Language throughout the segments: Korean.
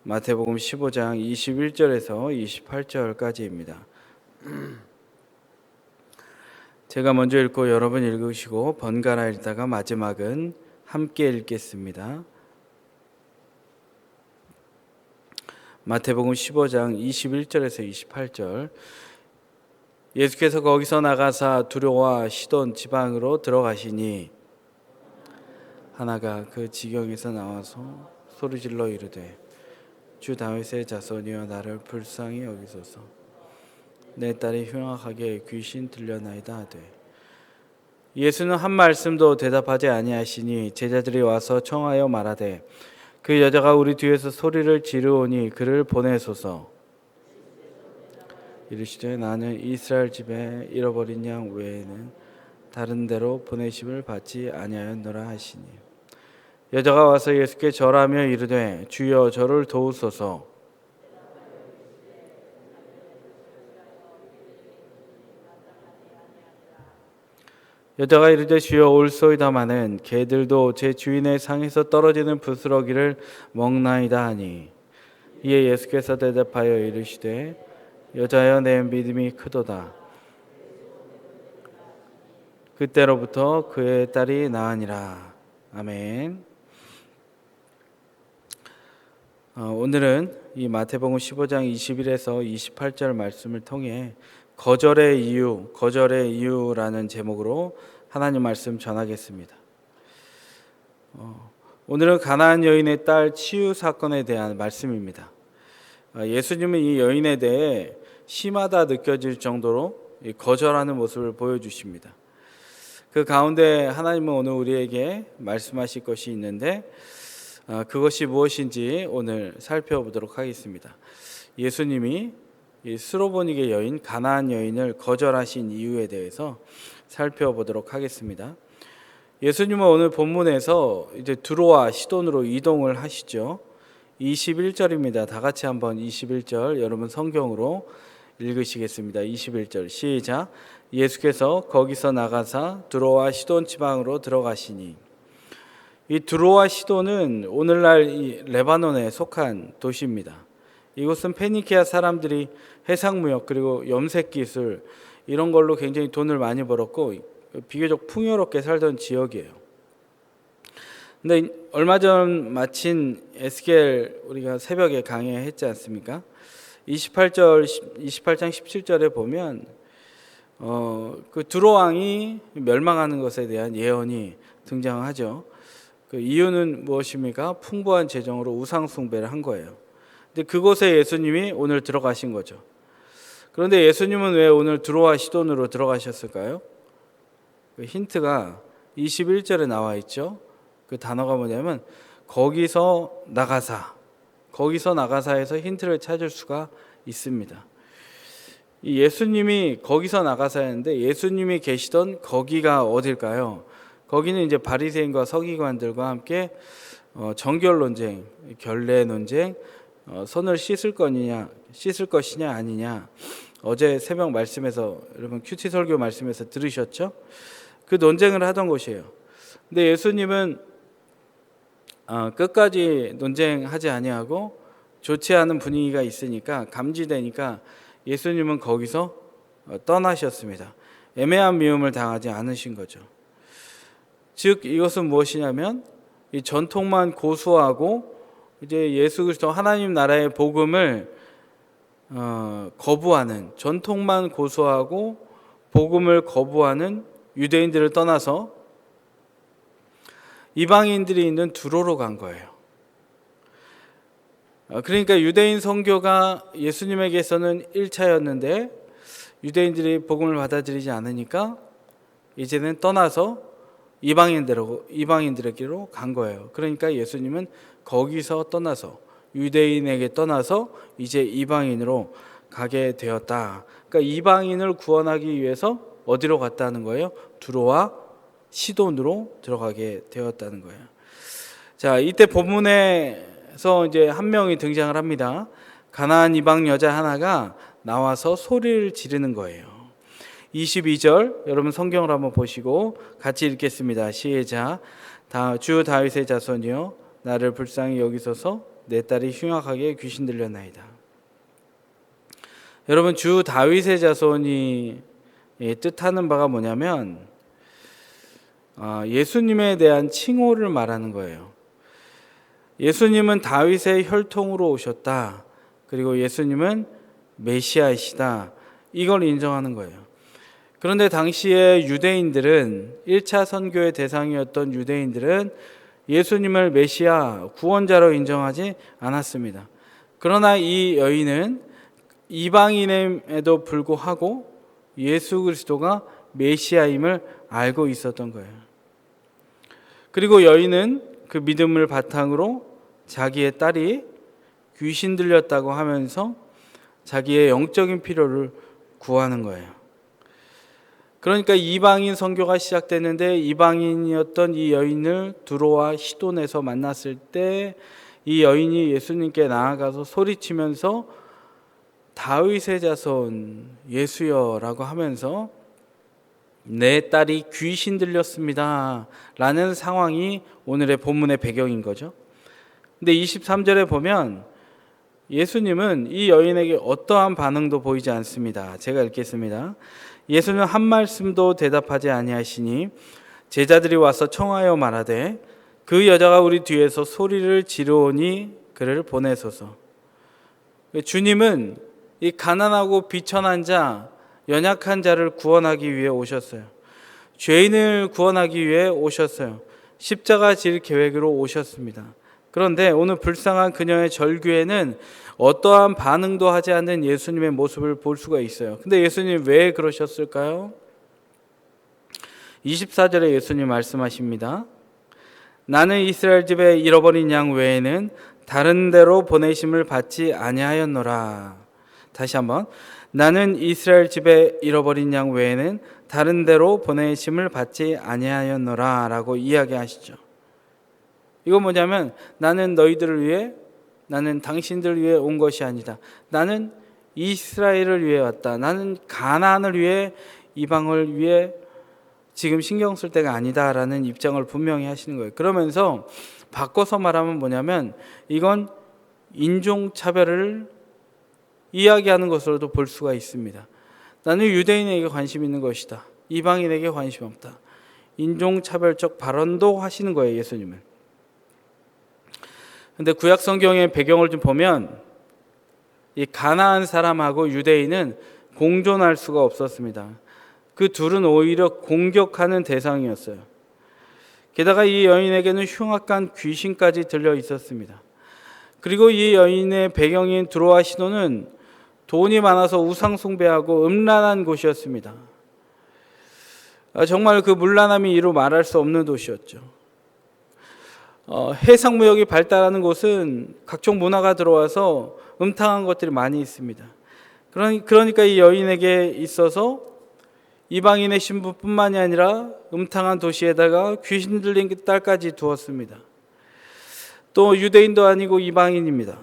마태복음 15장 21절에서 28절까지입니다. 제가 먼저 읽고 여러분 읽으시고 번갈아 읽다가 마지막은 함께 읽겠습니다. 마태복음 15장 21절에서 28절. 예수께서 거기서 나가사 두로와 시돈 지방으로 들어가시니 하나가 그 지경에서 나와서 소리질러 이르되 주 다윗의 자손이여 나를 불쌍히 여기소서. 내 딸이 흉악하게 귀신 들려나이다 하되 예수는 한 말씀도 대답하지 아니하시니 제자들이 와서 청하여 말하되 그 여자가 우리 뒤에서 소리를 지르오니 그를 보내소서. 이르시되 나는 이스라엘 집에 잃어버린 양 외에는 다른 데로 보내심을 받지 아니하였노라 하시니 여자가 와서 예수께 절하며 이르되 주여 저를 도우소서. 여자가 이르되 주여 올소이다마는 개들도 제 주인의 상에서 떨어지는 부스러기를 먹나이다 하니 이에 예수께서 대답하여 이르시되 여자여 내 믿음이 크도다. 그때로부터 그의 딸이 나으니라. 아멘. 오늘은 이 마태복음 15장 21에서 28절 말씀을 통해 거절의 이유라는 제목으로 하나님 말씀 전하겠습니다. 오늘은 가나안 여인의 딸 치유 사건에 대한 말씀입니다. 예수님은 이 여인에 대해 심하다 느껴질 정도로 거절하는 모습을 보여주십니다. 그 가운데 하나님은 오늘 우리에게 말씀하실 것이 있는데 그것이 무엇인지 오늘 살펴보도록 하겠습니다. 예수님이 이 스로보니게 여인 가나안 여인을 거절하신 이유에 대해서 살펴보도록 하겠습니다. 예수님은 오늘 본문에서 이제 두로와 시돈으로 이동을 하시죠. 21절입니다. 다 같이 한번 21절 여러분 성경으로 읽으시겠습니다. 21절 시작. 예수께서 거기서 나가사 두로와 시돈 지방으로 들어가시니. 이 두로와 시돈은 오늘날 이 레바논에 속한 도시입니다. 이곳은 페니키아 사람들이 해상무역 그리고 염색 기술 이런 걸로 굉장히 돈을 많이 벌었고 비교적 풍요롭게 살던 지역이에요. 근데 얼마 전 마친 에스겔 우리가 새벽에 강의했지 않습니까? 28장 17절에 보면 그 두로 왕이 멸망하는 것에 대한 예언이 등장하죠. 그 이유는 무엇입니까? 풍부한 재정으로 우상 숭배를 한 거예요. 근데 그곳에 예수님이 오늘 들어가신 거죠. 그런데 예수님은 왜 오늘 두로와 시돈으로 들어가셨을까요? 그 힌트가 21절에 나와 있죠. 그 단어가 뭐냐면 거기서 나가사에서 힌트를 찾을 수가 있습니다. 이 예수님이 거기서 나가사였는데 예수님이 계시던 거기가 어딜까요? 거기는 이제 바리새인과 서기관들과 함께 정결 논쟁, 결례 논쟁, 손을 씻을 것이냐 아니냐. 어제 새벽 말씀에서 여러분 큐티 설교 말씀에서 들으셨죠? 그 논쟁을 하던 곳이에요. 근데 예수님은 끝까지 논쟁하지 아니하고 좋지 않은 분위기가 있으니까 감지되니까 예수님은 거기서 떠나셨습니다. 애매한 미움을 당하지 않으신 거죠. 즉 이것은 무엇이냐면 이 전통만 고수하고 이제 예수 그리스도 하나님 나라의 복음을 거부하는 전통만 고수하고 복음을 거부하는 유대인들을 떠나서 이방인들이 있는 두로로 간 거예요. 그러니까 유대인 선교가 예수님에게서는 1차였는데 유대인들이 복음을 받아들이지 않으니까 이제는 떠나서 이방인들에게로 간 거예요. 그러니까 예수님은 거기서 떠나서 유대인에게 떠나서 이제 이방인으로 가게 되었다. 그러니까 이방인을 구원하기 위해서 어디로 갔다는 거예요? 두로와 시돈으로 들어가게 되었다는 거예요. 자, 이때 본문에서 이제 한 명이 등장을 합니다. 가나안 이방 여자 하나가 나와서 소리를 지르는 거예요. 22절 여러분 성경을 한번 보시고 같이 읽겠습니다. 시작. 주 다윗의 자손이여 나를 불쌍히 여기소서. 내 딸이 흉악하게 귀신 들렸나이다. 여러분, 주 다윗의 자손이 뜻하는 바가 뭐냐면 예수님에 대한 칭호를 말하는 거예요. 예수님은 다윗의 혈통으로 오셨다. 그리고 예수님은 메시아이시다. 이걸 인정하는 거예요. 그런데 당시에 유대인들은 1차 선교의 대상이었던 유대인들은 예수님을 메시아, 구원자로 인정하지 않았습니다. 그러나 이 여인은 이방인임에도 불구하고 예수 그리스도가 메시아임을 알고 있었던 거예요. 그리고 여인은 그 믿음을 바탕으로 자기의 딸이 귀신 들렸다고 하면서 자기의 영적인 필요를 구하는 거예요. 그러니까 이방인 선교가 시작됐는데 이방인이었던 이 여인을 두로와 시돈에서 만났을 때 이 여인이 예수님께 나아가서 소리치면서 다윗의 자손 예수여라고 하면서 내 딸이 귀신 들렸습니다 라는 상황이 오늘의 본문의 배경인 거죠. 근데 23절에 보면 예수님은 이 여인에게 어떠한 반응도 보이지 않습니다. 제가 읽겠습니다. 예수는 한 말씀도 대답하지 아니하시니 제자들이 와서 청하여 말하되 그 여자가 우리 뒤에서 소리를 지르오니 그를 보내소서. 주님은 이 가난하고 비천한 자, 연약한 자를 구원하기 위해 오셨어요. 죄인을 구원하기 위해 오셨어요. 십자가 질 계획으로 오셨습니다. 그런데 오늘 불쌍한 그녀의 절규에는 어떠한 반응도 하지 않는 예수님의 모습을 볼 수가 있어요. 근데 예수님 왜 그러셨을까요? 24절에 예수님 말씀하십니다. 나는 이스라엘 집에 잃어버린 양 외에는 다른 데로 보내심을 받지 아니하였노라. 다시 한번. 나는 이스라엘 집에 잃어버린 양 외에는 다른 데로 보내심을 받지 아니하였노라 라고 이야기하시죠. 이건 뭐냐면 나는 너희들을 위해, 나는 당신들을 위해 온 것이 아니다. 나는 이스라엘을 위해 왔다. 나는 가나안을 위해, 이방을 위해 지금 신경 쓸 때가 아니다라는 입장을 분명히 하시는 거예요. 그러면서 바꿔서 말하면 뭐냐면 이건 인종차별을 이야기하는 것으로도 볼 수가 있습니다. 나는 유대인에게 관심 있는 것이다. 이방인에게 관심 없다. 인종차별적 발언도 하시는 거예요, 예수님은. 근데 구약 성경의 배경을 좀 보면 이 가나안 사람하고 유대인은 공존할 수가 없었습니다. 그 둘은 오히려 공격하는 대상이었어요. 게다가 이 여인에게는 흉악한 귀신까지 들려 있었습니다. 그리고 이 여인의 배경인 두로와 시돈은 돈이 많아서 우상 숭배하고 음란한 곳이었습니다. 정말 그 문란함이 이루 말할 수 없는 도시였죠. 해상무역이 발달하는 곳은 각종 문화가 들어와서 음탕한 것들이 많이 있습니다. 그러니까 이 여인에게 있어서 이방인의 신부뿐만이 아니라 음탕한 도시에다가 귀신 들린 딸까지 두었습니다. 또 유대인도 아니고 이방인입니다.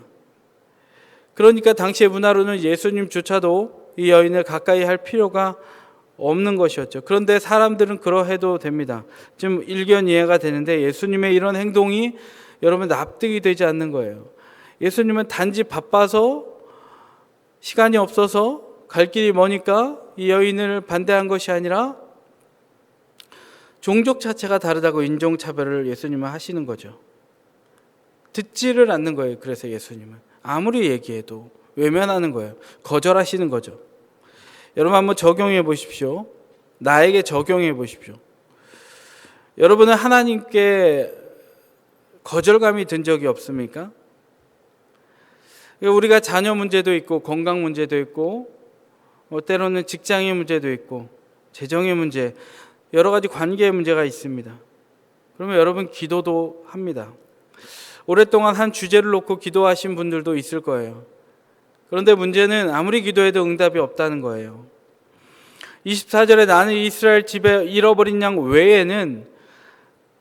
그러니까 당시의 문화로는 예수님조차도 이 여인을 가까이 할 필요가 없는 것이었죠. 그런데 사람들은 그러해도 됩니다. 좀 일견 이해가 되는데 예수님의 이런 행동이 여러분 납득이 되지 않는 거예요. 예수님은 단지 바빠서 시간이 없어서 갈 길이 머니까 이 여인을 반대한 것이 아니라 종족 자체가 다르다고 인종차별을 예수님은 하시는 거죠. 듣지를 않는 거예요. 그래서 예수님은 아무리 얘기해도 외면하는 거예요. 거절하시는 거죠. 여러분 한번 적용해 보십시오. 나에게 적용해 보십시오. 여러분은 하나님께 거절감이 든 적이 없습니까? 우리가 자녀 문제도 있고 건강 문제도 있고 때로는 직장의 문제도 있고 재정의 문제, 여러 가지 관계의 문제가 있습니다. 그러면 여러분 기도도 합니다. 오랫동안 한 주제를 놓고 기도하신 분들도 있을 거예요. 그런데 문제는 아무리 기도해도 응답이 없다는 거예요. 24절에 나는 이스라엘 집에 잃어버린 양 외에는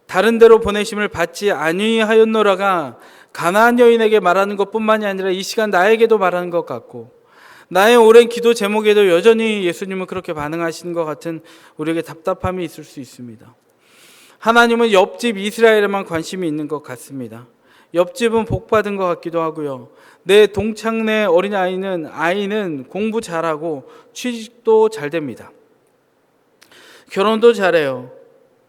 다른 데로 보내심을 받지 아니하였노라가 가나안 여인에게 말하는 것뿐만이 아니라 이 시간 나에게도 말하는 것 같고 나의 오랜 기도 제목에도 여전히 예수님은 그렇게 반응하시는 것 같은 우리에게 답답함이 있을 수 있습니다. 하나님은 옆집 이스라엘에만 관심이 있는 것 같습니다. 옆집은 복 받은 것 같기도 하고요. 내 동창내 아이는 공부 잘하고 취직도 잘 됩니다. 결혼도 잘해요.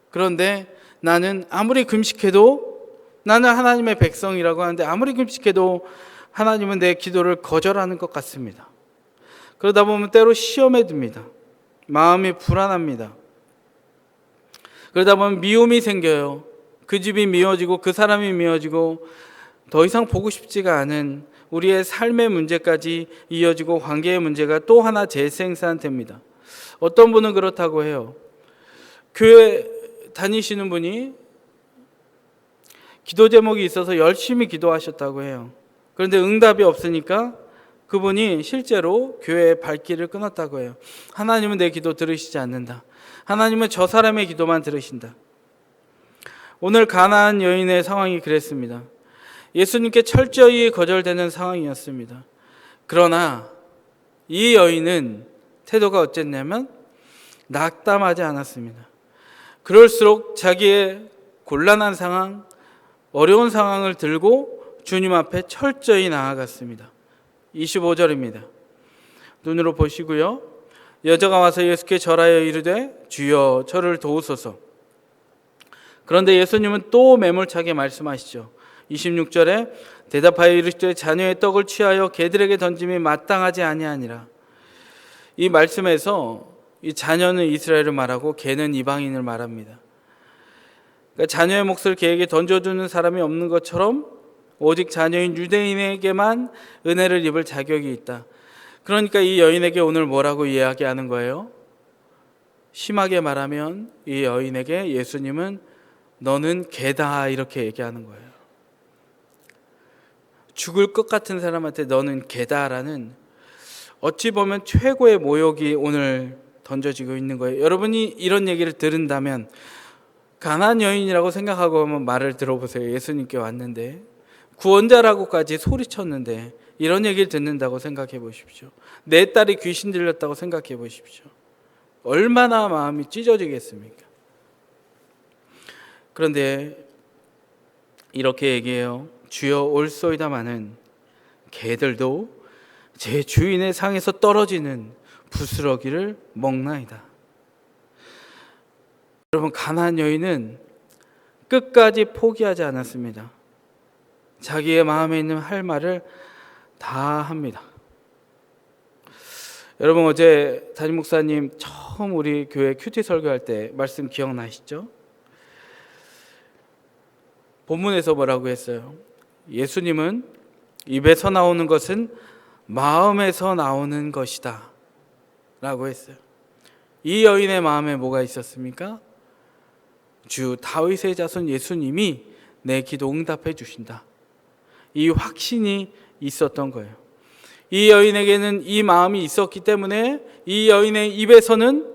그런데 나는 아무리 금식해도, 나는 하나님의 백성이라고 하는데 아무리 금식해도 하나님은 내 기도를 거절하는 것 같습니다. 그러다 보면 때로 시험에 듭니다. 마음이 불안합니다. 그러다 보면 미움이 생겨요. 그 집이 미워지고 그 사람이 미워지고 더 이상 보고 싶지가 않은 우리의 삶의 문제까지 이어지고 관계의 문제가 또 하나 재생산됩니다. 어떤 분은 그렇다고 해요. 교회 다니시는 분이 기도 제목이 있어서 열심히 기도하셨다고 해요. 그런데 응답이 없으니까 그분이 실제로 교회의 발길을 끊었다고 해요. 하나님은 내 기도 들으시지 않는다. 하나님은 저 사람의 기도만 들으신다. 오늘 가나안 여인의 상황이 그랬습니다. 예수님께 철저히 거절되는 상황이었습니다. 그러나 이 여인은 태도가 어쨌냐면 낙담하지 않았습니다. 그럴수록 자기의 곤란한 상황, 어려운 상황을 들고 주님 앞에 철저히 나아갔습니다. 25절입니다. 눈으로 보시고요. 여자가 와서 예수께 절하여 이르되 주여 저를 도우소서. 그런데 예수님은 또 매몰차게 말씀하시죠. 26절에 대답하여 이르시되 자녀의 떡을 취하여 개들에게 던짐이 마땅하지 아니하니라. 이 말씀에서 이 자녀는 이스라엘을 말하고 개는 이방인을 말합니다. 그러니까 자녀의 몫을 개에게 던져주는 사람이 없는 것처럼 오직 자녀인 유대인에게만 은혜를 입을 자격이 있다. 그러니까 이 여인에게 오늘 뭐라고 이야기하는 거예요? 심하게 말하면 이 여인에게 예수님은 너는 개다 이렇게 얘기하는 거예요. 죽을 것 같은 사람한테 너는 개다라는 어찌 보면 최고의 모욕이 오늘 던져지고 있는 거예요. 여러분이 이런 얘기를 들은다면 가나안 여인이라고 생각하고 한번 말을 들어보세요. 예수님께 왔는데 구원자라고까지 소리쳤는데 이런 얘기를 듣는다고 생각해 보십시오. 내 딸이 귀신 들렸다고 생각해 보십시오. 얼마나 마음이 찢어지겠습니까? 그런데 이렇게 얘기해요. 주여 올소이다마는 개들도 제 주인의 상에서 떨어지는 부스러기를 먹나이다. 여러분, 가나안 여인은 끝까지 포기하지 않았습니다. 자기의 마음에 있는 할 말을 다 합니다. 여러분, 어제 담임 목사님 처음 우리 교회 큐티 설교할 때 말씀 기억나시죠? 본문에서 뭐라고 했어요? 예수님은 입에서 나오는 것은 마음에서 나오는 것이다 라고 했어요. 이 여인의 마음에 뭐가 있었습니까? 주 다윗의 자손 예수님이 내 기도 응답해 주신다. 이 확신이 있었던 거예요. 이 여인에게는 이 마음이 있었기 때문에 이 여인의 입에서는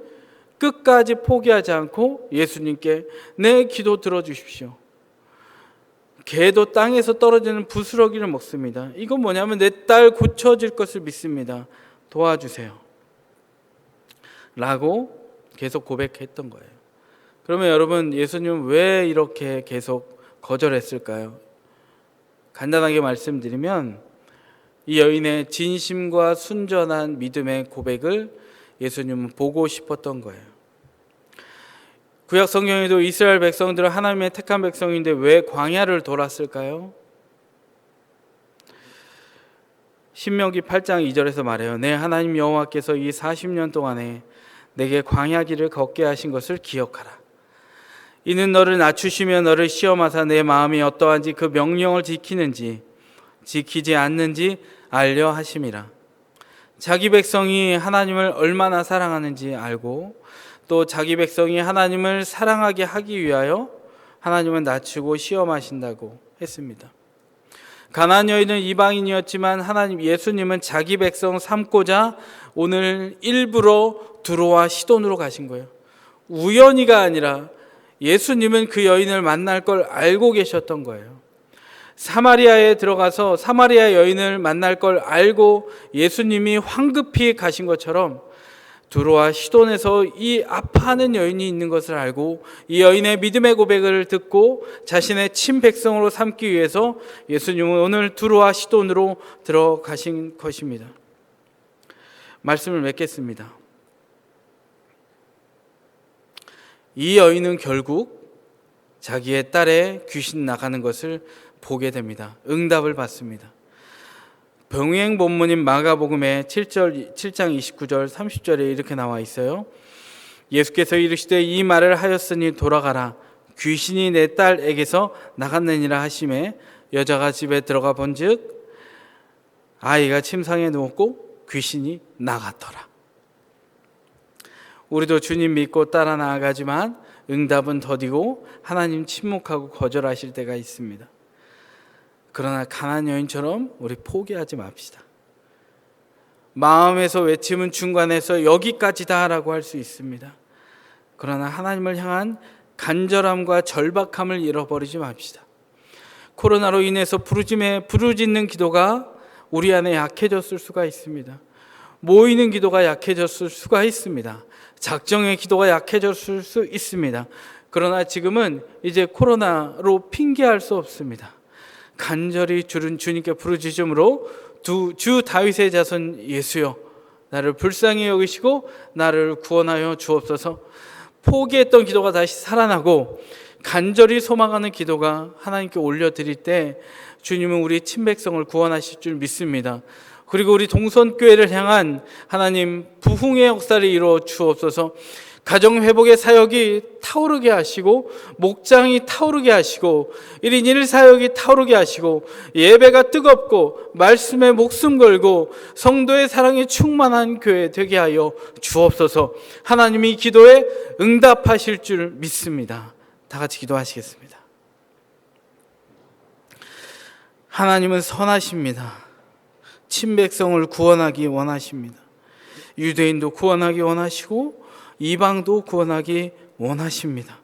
끝까지 포기하지 않고 예수님께 내 기도 들어주십시오. 개도 땅에서 떨어지는 부스러기를 먹습니다. 이건 뭐냐면 내 딸 고쳐질 것을 믿습니다. 도와주세요 라고 계속 고백했던 거예요. 그러면 여러분, 예수님은 왜 이렇게 계속 거절했을까요? 간단하게 말씀드리면 이 여인의 진심과 순전한 믿음의 고백을 예수님은 보고 싶었던 거예요. 구약 성경에도 이스라엘 백성들은 하나님의 택한 백성인데 왜 광야를 돌았을까요? 신명기 8장 2절에서 말해요. 내 하나님 여호와께서 이 40년 동안에 내게 광야 길을 걷게 하신 것을 기억하라. 이는 너를 낮추시며 너를 시험하사 내 마음이 어떠한지 그 명령을 지키는지 지키지 않는지 알려 하심이라. 자기 백성이 하나님을 얼마나 사랑하는지 알고 또 자기 백성이 하나님을 사랑하게 하기 위하여 하나님은 낮추고 시험하신다고 했습니다. 가나안 여인은 이방인이었지만 예수님은 자기 백성 삼고자 오늘 일부러 두로와 시돈으로 가신 거예요. 우연히가 아니라 예수님은 그 여인을 만날 걸 알고 계셨던 거예요. 사마리아에 들어가서 사마리아 여인을 만날 걸 알고 예수님이 황급히 가신 것처럼 두로와 시돈에서 이 아파하는 여인이 있는 것을 알고 이 여인의 믿음의 고백을 듣고 자신의 친백성으로 삼기 위해서 예수님은 오늘 두로와 시돈으로 들어가신 것입니다. 말씀을 맺겠습니다. 이 여인은 결국 자기의 딸의 귀신 나가는 것을 보게 됩니다. 응답을 받습니다. 병행 본문인 마가복음의 7장 29절 30절에 이렇게 나와 있어요. 예수께서 이르시되 이 말을 하였으니 돌아가라, 귀신이 내 딸에게서 나갔느니라 하시매 여자가 집에 들어가 본즉 아이가 침상에 누웠고 귀신이 나갔더라. 우리도 주님 믿고 따라 나아가지만 응답은 더디고 하나님 침묵하고 거절하실 때가 있습니다. 그러나 가나안 여인처럼 우리 포기하지 맙시다. 마음에서 외침은 중간에서 여기까지다라고 할 수 있습니다. 그러나 하나님을 향한 간절함과 절박함을 잃어버리지 맙시다. 코로나로 인해서 부르짖는 기도가 우리 안에 약해졌을 수가 있습니다. 모이는 기도가 약해졌을 수가 있습니다. 작정의 기도가 약해졌을 수 있습니다. 그러나 지금은 이제 코로나로 핑계할 수 없습니다. 간절히 주님께 부르짖음으로 주 다윗의 자손 예수여, 나를 불쌍히 여기시고 나를 구원하여 주옵소서. 포기했던 기도가 다시 살아나고 간절히 소망하는 기도가 하나님께 올려드릴 때 주님은 우리 친백성을 구원하실 줄 믿습니다. 그리고 우리 동선교회를 향한 하나님 부흥의 역사를 이루어 주옵소서. 가정회복의 사역이 타오르게 하시고 목장이 타오르게 하시고 1인 1 사역이 타오르게 하시고 예배가 뜨겁고 말씀에 목숨 걸고 성도의 사랑에 충만한 교회 되게 하여 주옵소서. 하나님이 기도에 응답하실 줄 믿습니다. 다 같이 기도하시겠습니다. 하나님은 선하십니다. 친백성을 구원하기 원하십니다. 유대인도 구원하기 원하시고 이방도 구원하기 원하십니다.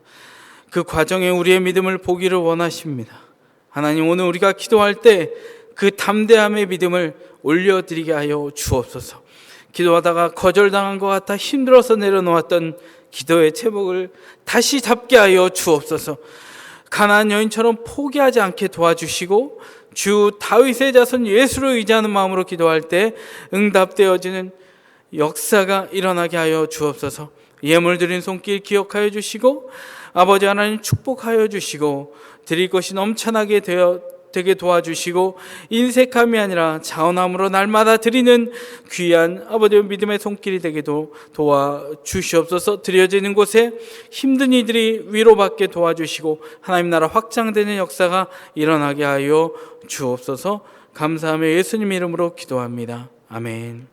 그 과정에 우리의 믿음을 보기를 원하십니다. 하나님, 오늘 우리가 기도할 때 그 담대함의 믿음을 올려드리게 하여 주옵소서. 기도하다가 거절당한 것 같아 힘들어서 내려놓았던 기도의 제목을 다시 잡게 하여 주옵소서. 가나안 여인처럼 포기하지 않게 도와주시고 주 다윗의 자손 예수를 의지하는 마음으로 기도할 때 응답되어지는 역사가 일어나게 하여 주옵소서. 예물 드린 손길 기억하여 주시고 아버지 하나님 축복하여 주시고 드릴 것이 넘쳐나게 되게 도와주시고 인색함이 아니라 자원함으로 날마다 드리는 귀한 아버지의 믿음의 손길이 되게도 도와주시옵소서. 드려지는 곳에 힘든 이들이 위로받게 도와주시고 하나님 나라 확장되는 역사가 일어나게 하여 주옵소서. 감사하며 예수님 이름으로 기도합니다. 아멘.